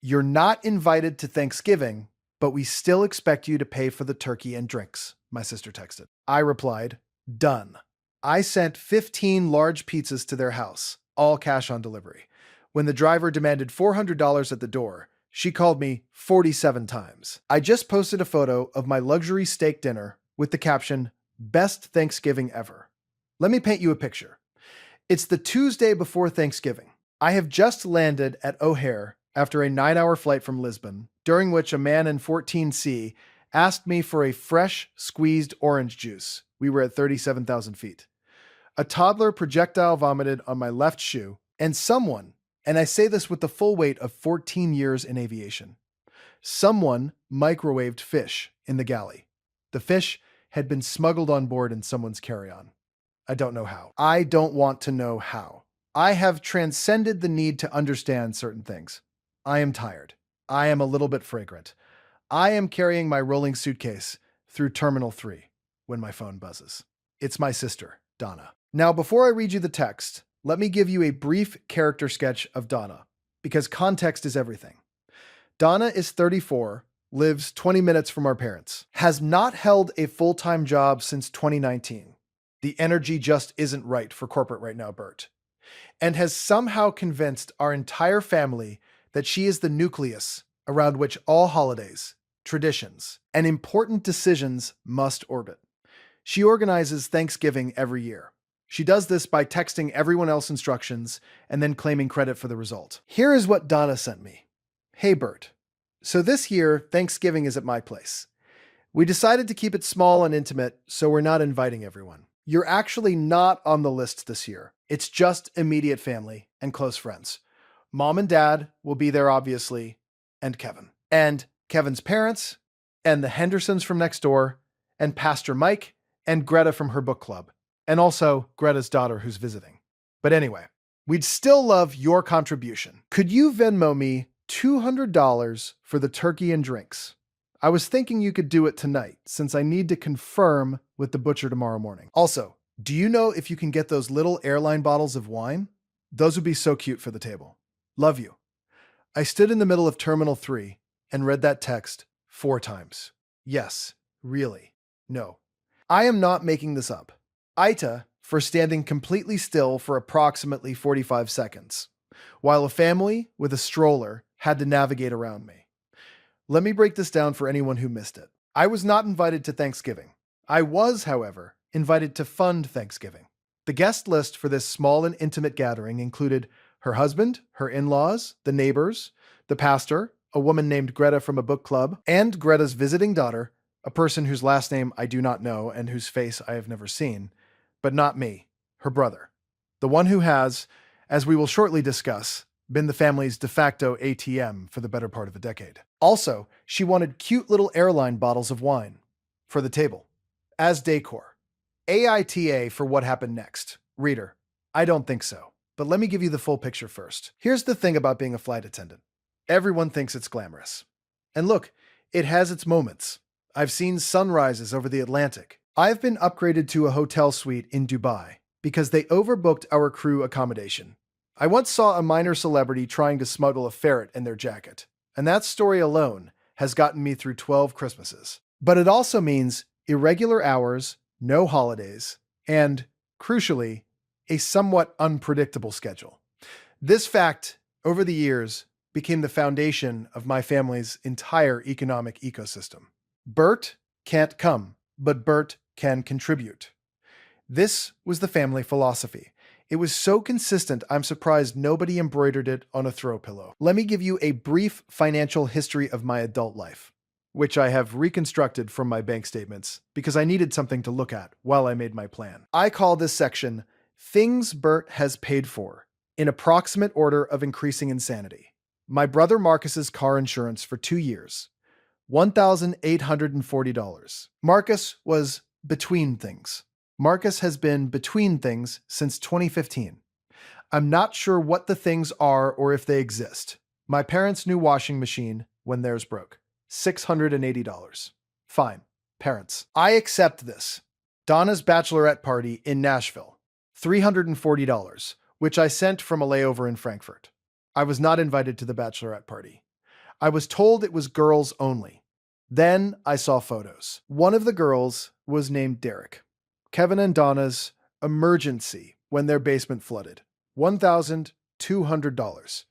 You're not invited to Thanksgiving, but we still expect you to pay for the turkey and drinks, my sister texted. I replied, done. I sent 15 large pizzas to their house, all cash on delivery. When the driver demanded $400 at the door, she called me 47 times. I just posted a photo of my luxury steak dinner with the caption, "Best Thanksgiving ever." Let me paint you a picture. It's the Tuesday before Thanksgiving. I have just landed at O'Hare after a 9-hour flight from Lisbon, during which a man in 14C asked me for a fresh, squeezed orange juice. We were at 37,000 feet. A toddler projectile vomited on my left shoe, and someone, and I say this with the full weight of 14 years in aviation, someone microwaved fish in the galley. The fish had been smuggled on board in someone's carry-on. I don't know how. I don't want to know how. I have transcended the need to understand certain things. I am tired. I am a little bit fragrant. I am carrying my rolling suitcase through Terminal 3 when my phone buzzes. It's my sister, Donna. Now, before I read you the text, let me give you a brief character sketch of Donna, because context is everything. Donna is 34, lives 20 minutes from our parents, has not held a full-time job since 2019. The energy just isn't right for corporate right now, Bert. And has somehow convinced our entire family that she is the nucleus around which all holidays, traditions, and important decisions must orbit. She organizes Thanksgiving every year. She does this by texting everyone else instructions and then claiming credit for the result. Here is what Donna sent me. Hey, Bert. So this year, Thanksgiving is at my place. We decided to keep it small and intimate, so we're not inviting everyone. You're actually not on the list this year. It's just immediate family and close friends. Mom and Dad will be there, obviously, and Kevin. And Kevin's parents, and the Hendersons from next door, and Pastor Mike, and Greta from her book club, and also Greta's daughter who's visiting. But anyway, we'd still love your contribution. Could you Venmo me $200 for the turkey and drinks? I was thinking you could do it tonight, since I need to confirm with the butcher tomorrow morning. Also, do you know if you can get those little airline bottles of wine? Those would be so cute for the table. Love you. I stood in the middle of Terminal 3 and read that text 4 times. Yes, really. No. I am not making this up. Ita for standing completely still for approximately 45 seconds, while a family with a stroller had to navigate around me. Let me break this down for anyone who missed it. I was not invited to Thanksgiving. I was, however, invited to fund Thanksgiving. The guest list for this small and intimate gathering included her husband, her in-laws, the neighbors, the pastor, a woman named Greta from a book club, and Greta's visiting daughter, a person whose last name I do not know and whose face I have never seen, but not me, her brother, the one who has, as we will shortly discuss, been the family's de facto ATM for the better part of a decade. Also, she wanted cute little airline bottles of wine for the table, as decor. AITA for what happened next. Reader, I don't think so. But let me give you the full picture first. Here's the thing about being a flight attendant. Everyone thinks it's glamorous. And look, it has its moments. I've seen sunrises over the Atlantic. I've been upgraded to a hotel suite in Dubai because they overbooked our crew accommodation. I once saw a minor celebrity trying to smuggle a ferret in their jacket, and that story alone has gotten me through 12 Christmases. But it also means irregular hours, no holidays, and, crucially, a somewhat unpredictable schedule. This fact, over the years, became the foundation of my family's entire economic ecosystem. Bert can't come, but Bert can contribute. This was the family philosophy. It was so consistent, I'm surprised nobody embroidered it on a throw pillow. Let me give you a brief financial history of my adult life, which I have reconstructed from my bank statements because I needed something to look at while I made my plan. I call this section Things Bert Has Paid For, in approximate order of increasing insanity. My brother Marcus's car insurance for 2 years, $1,840. Marcus was between things. Marcus has been between things since 2015. I'm not sure what the things are or if they exist. My parents' new washing machine when theirs broke. $680. Fine. Parents. I accept this. Donna's bachelorette party in Nashville. $340, which I sent from a layover in Frankfurt. I was not invited to the bachelorette party. I was told it was girls only. Then I saw photos. One of the girls was named Derek. Kevin and Donna's emergency when their basement flooded. $1,200.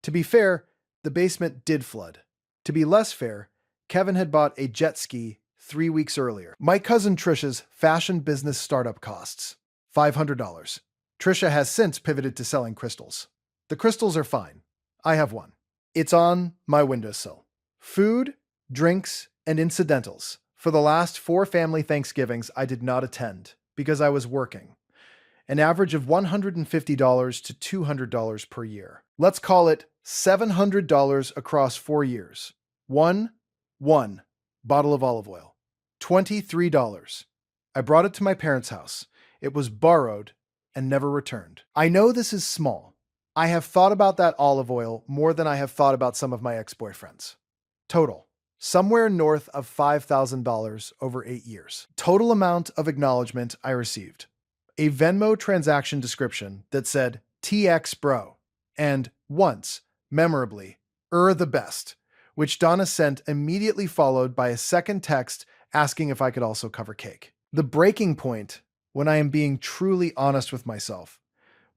To be fair, the basement did flood. To be less fair, Kevin had bought a jet ski 3 weeks earlier. My cousin Trisha's fashion business startup costs $500. Trisha has since pivoted to selling crystals. The crystals are fine. I have one. It's on my windowsill. Food, drinks, and incidentals. For the last 4 family Thanksgivings, I did not attend because I was working. An average of $150 to $200 per year. Let's call it $700 across 4 years. One bottle of olive oil. $23. I brought it to my parents' house. It was borrowed and never returned. I know this is small. I have thought about that olive oil more than I have thought about some of my ex-boyfriends. Total, somewhere north of $5,000 over 8 years. Total amount of acknowledgement I received. A Venmo transaction description that said, TX bro, and once, memorably, the best, which Donna sent immediately followed by a second text asking if I could also cover cake. The breaking point, when I am being truly honest with myself,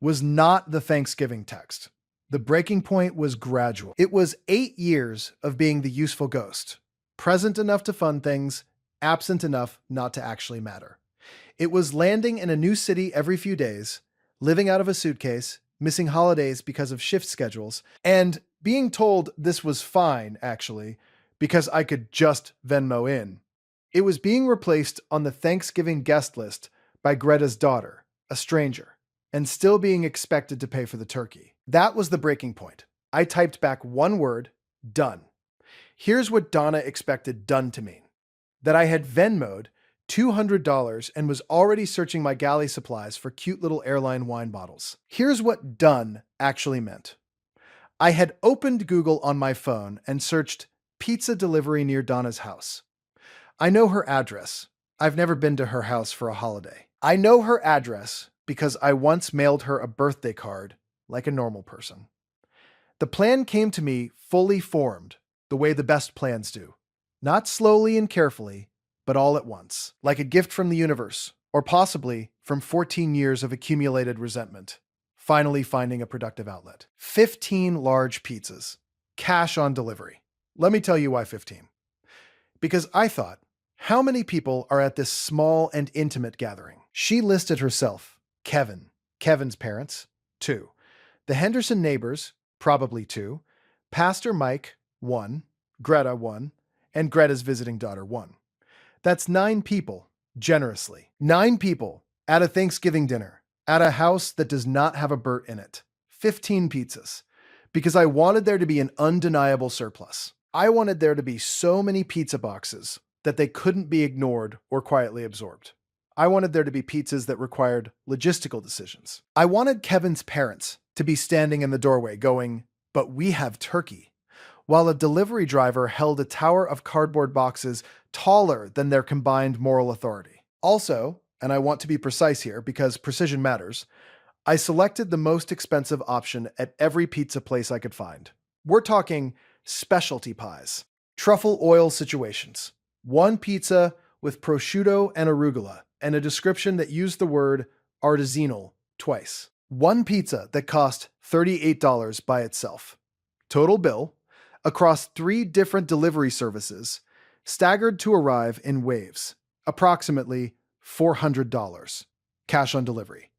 was not the Thanksgiving text. The breaking point was gradual. It was 8 years of being the useful ghost, present enough to fund things, absent enough not to actually matter. It was landing in a new city every few days, living out of a suitcase, missing holidays because of shift schedules, and being told this was fine, actually, because I could just Venmo in. It was being replaced on the Thanksgiving guest list by Greta's daughter, a stranger, and still being expected to pay for the turkey. That was the breaking point. I typed back one word, done. Here's what Donna expected done to mean. That I had Venmo'd $200 and was already searching my galley supplies for cute little airline wine bottles. Here's what done actually meant. I had opened Google on my phone and searched pizza delivery near Donna's house. I know her address. I've never been to her house for a holiday. I know her address because I once mailed her a birthday card like a normal person. The plan came to me fully formed, the way the best plans do. Not slowly and carefully, but all at once, like a gift from the universe, or possibly from 14 years of accumulated resentment, finally finding a productive outlet. 15 large pizzas, cash on delivery. Let me tell you why 15. Because I thought, how many people are at this small and intimate gathering? She listed herself, Kevin, Kevin's parents, 2. The Henderson neighbors, probably 2. Pastor Mike, 1. Greta, 1. And Greta's visiting daughter, 1. That's 9 people, generously. 9 people at a Thanksgiving dinner, at a house that does not have a Bert in it. 15 pizzas. Because I wanted there to be an undeniable surplus. I wanted there to be so many pizza boxes that they couldn't be ignored or quietly absorbed. I wanted there to be pizzas that required logistical decisions. I wanted Kevin's parents to be standing in the doorway going, "But we have turkey," while a delivery driver held a tower of cardboard boxes taller than their combined moral authority. Also, and I want to be precise here because precision matters, I selected the most expensive option at every pizza place I could find. We're talking specialty pies, truffle oil situations, one pizza with prosciutto and arugula, and a description that used the word artisanal twice. One pizza that cost $38 by itself. Total bill, across 3 different delivery services, staggered to arrive in waves, approximately $400. Cash on delivery.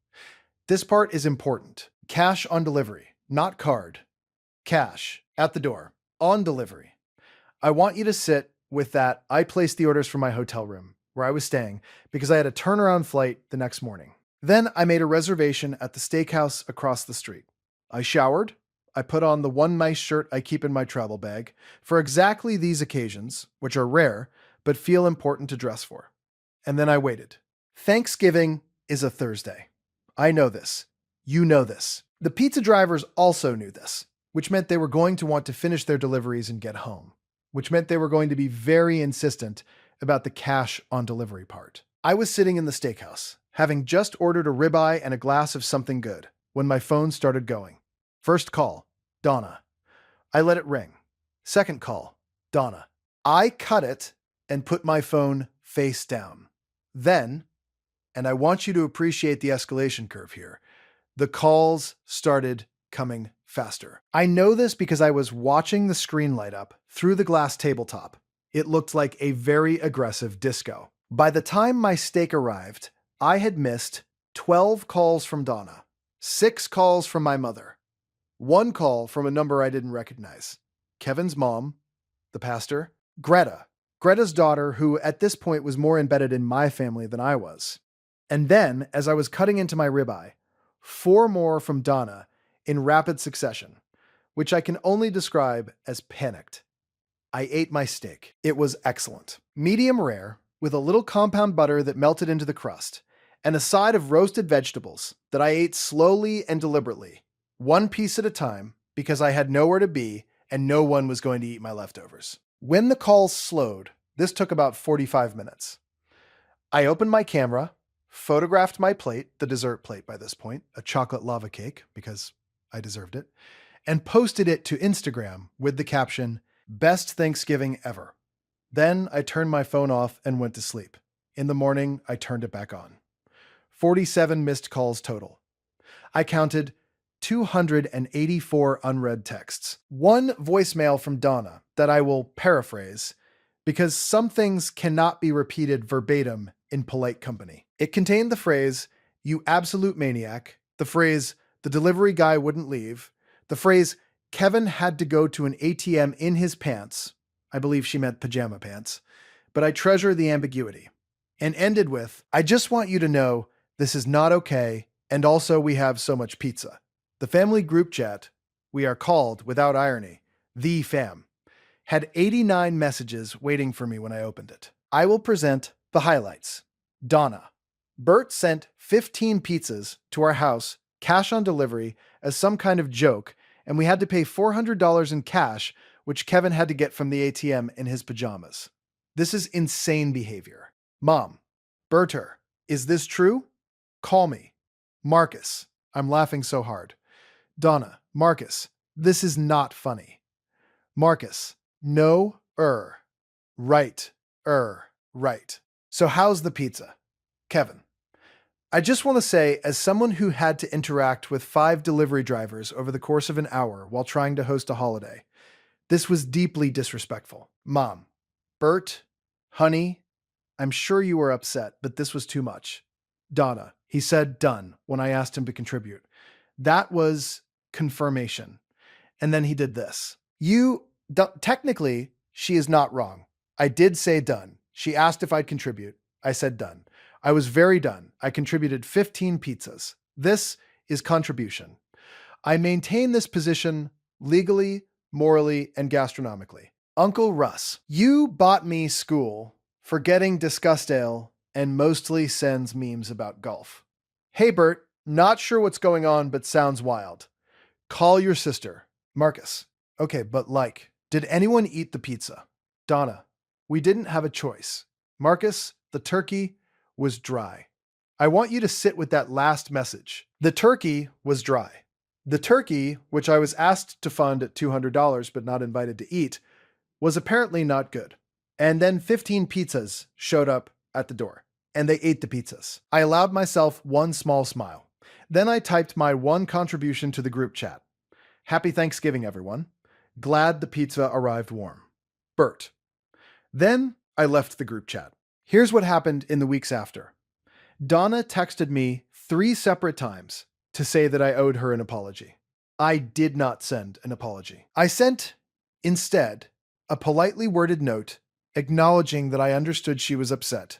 This part is important. Cash on delivery, not card. Cash, at the door, on delivery. I want you to sit with that. I placed the orders for my hotel room, where I was staying, because I had a turnaround flight the next morning. Then I made a reservation at the steakhouse across the street. I showered. I put on the one nice shirt I keep in my travel bag for exactly these occasions, which are rare, but feel important to dress for. And then I waited. Thanksgiving is a Thursday. I know this. You know this. The pizza drivers also knew this, which meant they were going to want to finish their deliveries and get home, which meant they were going to be very insistent about the cash on delivery part. I was sitting in the steakhouse, having just ordered a ribeye and a glass of something good, when my phone started going. First call, Donna. I let it ring. Second call, Donna. I cut it and put my phone face down. Then, and I want you to appreciate the escalation curve here, the calls started coming faster. I know this because I was watching the screen light up through the glass tabletop. It looked like a very aggressive disco. By the time my steak arrived, I had missed 12 calls from Donna, 6 calls from my mother, 1 call from a number I didn't recognize, Kevin's mom, the pastor, Greta's daughter, who at this point was more embedded in my family than I was. And then, as I was cutting into my ribeye, 4 more from Donna in rapid succession, which I can only describe as panicked. I ate my steak. It was excellent. Medium rare, with a little compound butter that melted into the crust, and a side of roasted vegetables that I ate slowly and deliberately, 1 piece at a time, because I had nowhere to be and no one was going to eat my leftovers. When the calls slowed, this took about 45 minutes. I opened my camera, photographed my plate, the dessert plate by this point, a chocolate lava cake, because I deserved it, and posted it to Instagram with the caption, "Best Thanksgiving ever." Then I turned my phone off and went to sleep. In the morning, I turned it back on. 47 missed calls total. I counted 284 unread texts. 1 voicemail from Donna that I will paraphrase because some things cannot be repeated verbatim in polite company. It contained the phrase, "You absolute maniac," the phrase, "The delivery guy wouldn't leave," the phrase, "Kevin had to go to an ATM in his pants." I believe she meant pajama pants, but I treasure the ambiguity. And ended with, "I just want you to know this is not okay, and also we have so much pizza." The family group chat, we are called, without irony, the fam, had 89 messages waiting for me when I opened it. I will present the highlights. Donna. Bert sent 15 pizzas to our house, cash on delivery, as some kind of joke, and we had to pay $400 in cash, which Kevin had to get from the ATM in his pajamas. This is insane behavior. Mom. Berter. Is this true? Call me. Marcus. I'm laughing so hard. Donna. Marcus. This is not funny. Marcus. No, right, right. So how's the pizza? Kevin. I just want to say, as someone who had to interact with 5 delivery drivers over the course of an hour while trying to host a holiday, this was deeply disrespectful. Mom. Bert, honey, I'm sure you were upset, but this was too much. Donna. He said done when I asked him to contribute. That was confirmation. And then he did this. Technically, she is not wrong. I did say done. She asked if I'd contribute. I said done. I was very done. I contributed 15 pizzas. This is contribution. I maintain this position legally, morally, and gastronomically. Uncle Russ, you bought me school for getting disgustale and mostly sends memes about golf. Hey Bert, not sure what's going on, but sounds wild. Call your sister. Marcus. Okay, but did anyone eat the pizza? Donna. We didn't have a choice. Marcus, the turkey was dry. I want you to sit with that last message. The turkey was dry. The turkey, which I was asked to fund at $200 but not invited to eat, was apparently not good. And then 15 pizzas showed up at the door, and they ate the pizzas. I allowed myself one small smile. Then I typed my one contribution to the group chat. Happy Thanksgiving, everyone. Glad the pizza arrived warm. Bert. Then I left the group chat. Here's what happened in the weeks after. Donna texted me 3 separate times to say that I owed her an apology. I did not send an apology. I sent, instead, a politely worded note acknowledging that I understood she was upset,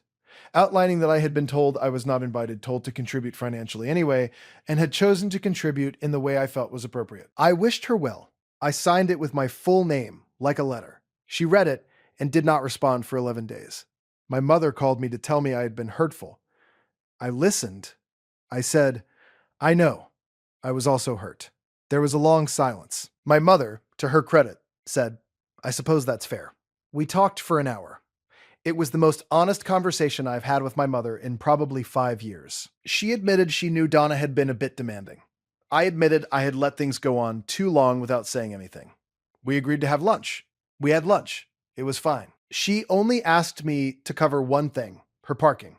outlining that I had been told I was not invited, told to contribute financially anyway, and had chosen to contribute in the way I felt was appropriate. I wished her well. I signed it with my full name, like a letter. She read it and did not respond for 11 days. My mother called me to tell me I had been hurtful. I listened. I said, I know. I was also hurt. There was a long silence. My mother, to her credit, said, I suppose that's fair. We talked for an hour. It was the most honest conversation I've had with my mother in probably 5 years. She admitted she knew Donna had been a bit demanding. I admitted I had let things go on too long without saying anything. We agreed to have lunch. We had lunch. It was fine. She only asked me to cover one thing, her parking,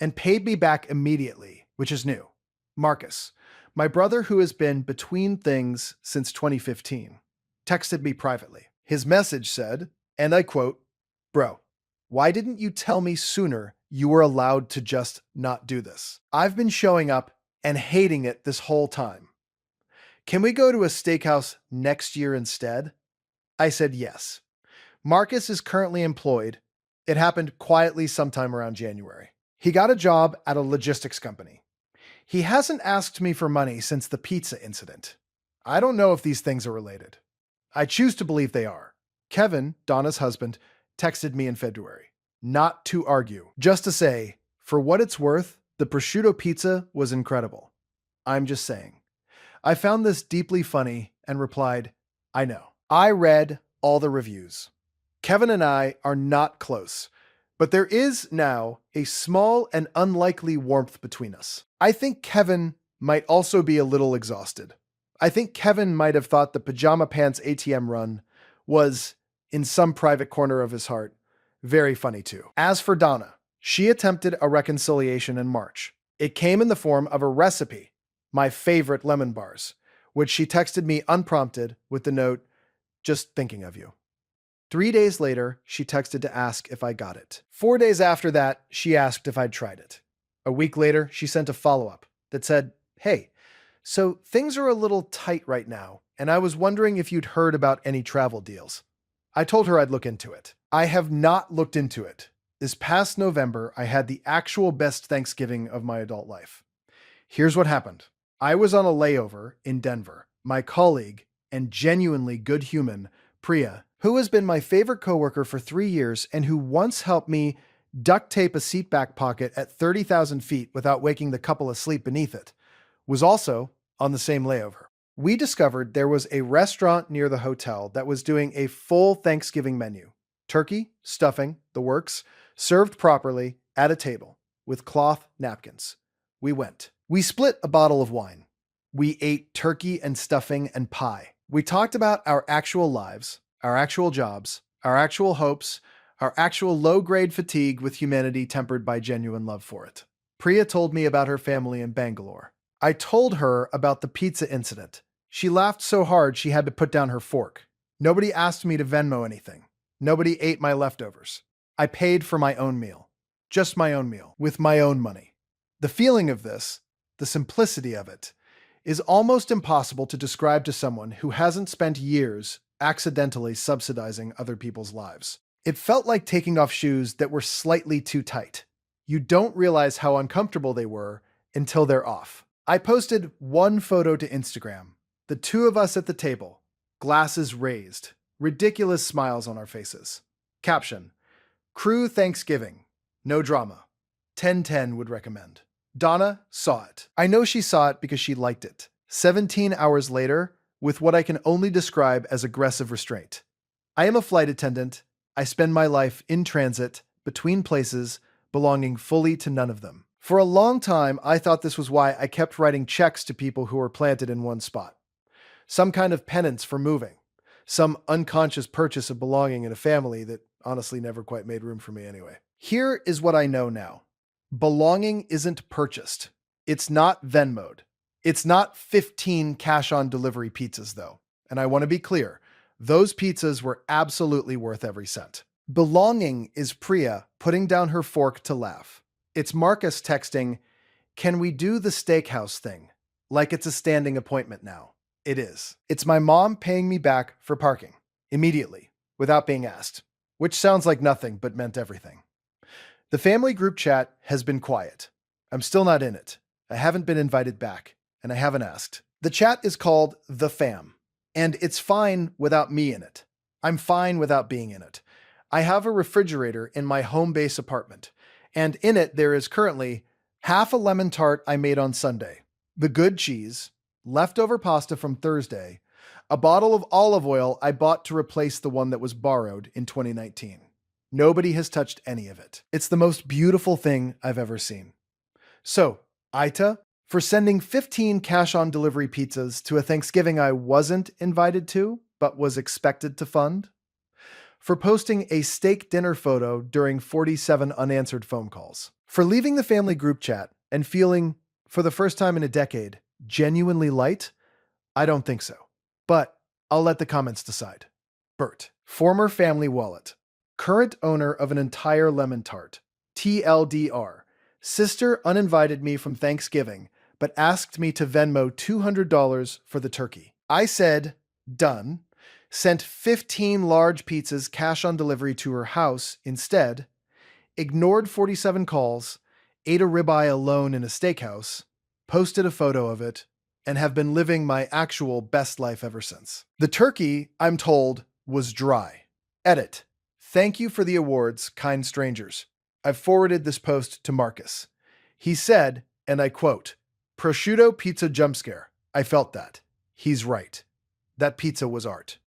and paid me back immediately, which is new. Marcus, my brother who has been between things since 2015, texted me privately. His message said, and I quote, "Bro, why didn't you tell me sooner you were allowed to just not do this? I've been showing up and hating it this whole time. Can we go to a steakhouse next year instead?" I said yes. Marcus is currently employed. It happened quietly sometime around January. He got a job at a logistics company. He hasn't asked me for money since the pizza incident. I don't know if these things are related. I choose to believe they are. Kevin, Donna's husband, texted me in February. Not to argue, just to say, for what it's worth, the prosciutto pizza was incredible. I'm just saying. I found this deeply funny and replied, I know. I read all the reviews. Kevin and I are not close, but there is now a small and unlikely warmth between us. I think Kevin might also be a little exhausted. I think Kevin might have thought the pajama pants ATM run was, in some private corner of his heart, very funny too. As for Donna, she attempted a reconciliation in March. It came in the form of a recipe, my favorite lemon bars, which she texted me unprompted with the note, "Just thinking of you." 3 days later, she texted to ask if I got it. 4 days after that, she asked if I'd tried it. A week later, she sent a follow-up that said, "Hey, so things are a little tight right now, and I was wondering if you'd heard about any travel deals." I told her I'd look into it. I have not looked into it. This past November, I had the actual best Thanksgiving of my adult life. Here's what happened. I was on a layover in Denver. My colleague and genuinely good human, Priya, who has been my favorite coworker for 3 years and who once helped me duct tape a seat back pocket at 30,000 feet without waking the couple asleep beneath it, was also on the same layover. We discovered there was a restaurant near the hotel that was doing a full Thanksgiving menu. Turkey, stuffing, the works, served properly at a table with cloth napkins. We went. We split a bottle of wine. We ate turkey and stuffing and pie. We talked about our actual lives, our actual jobs, our actual hopes, our actual low-grade fatigue with humanity tempered by genuine love for it. Priya told me about her family in Bangalore. I told her about the pizza incident. She laughed so hard she had to put down her fork. Nobody asked me to Venmo anything. Nobody ate my leftovers. I paid for my own meal. Just my own meal, with my own money. The feeling of this, the simplicity of it, is almost impossible to describe to someone who hasn't spent years accidentally subsidizing other people's lives. It felt like taking off shoes that were slightly too tight. You don't realize how uncomfortable they were until they're off. I posted one photo to Instagram. The two of us at the table, glasses raised, ridiculous smiles on our faces. Caption: Crew Thanksgiving. No drama. 10/10 would recommend. Donna saw it. I know she saw it because she liked it. 17 hours later, with what I can only describe as aggressive restraint. I am a flight attendant. I spend my life in transit, between places, belonging fully to none of them. For a long time, I thought this was why I kept writing checks to people who were planted in one spot. Some kind of penance for moving. Some unconscious purchase of belonging in a family that honestly never quite made room for me anyway. Here is what I know now. Belonging isn't purchased. It's not Venmo'd. It's not 15 cash-on-delivery pizzas, though. And I want to be clear, those pizzas were absolutely worth every cent. Belonging is Priya putting down her fork to laugh. It's Marcus texting, "Can we do the steakhouse thing? Like it's a standing appointment now." It is. It's my mom paying me back for parking, immediately, without being asked, which sounds like nothing but meant everything. The family group chat has been quiet. I'm still not in it. I haven't been invited back, and I haven't asked. The chat is called The Fam, and it's fine without me in it. I'm fine without being in it. I have a refrigerator in my home base apartment, and in it there is currently half a lemon tart I made on Sunday, the good cheese, leftover pasta from Thursday, a bottle of olive oil I bought to replace the one that was borrowed in 2019. Nobody has touched any of it. It's the most beautiful thing I've ever seen. So, Aita, for sending 15 cash-on-delivery pizzas to a Thanksgiving I wasn't invited to, but was expected to fund. For posting a steak dinner photo during 47 unanswered phone calls. For leaving the family group chat and feeling, for the first time in a decade, genuinely light? I don't think so. But I'll let the comments decide. Bert, former family wallet, current owner of an entire lemon tart. TLDR, sister uninvited me from Thanksgiving, but asked me to Venmo $200 for the turkey. I said, done, sent 15 large pizzas cash on delivery to her house instead, ignored 47 calls, ate a ribeye alone in a steakhouse, posted a photo of it, and have been living my actual best life ever since. The turkey, I'm told, was dry. Edit. Thank you for the awards, kind strangers. I've forwarded this post to Marcus. He said, and I quote, prosciutto pizza jump scare. I felt that. He's right. That pizza was art.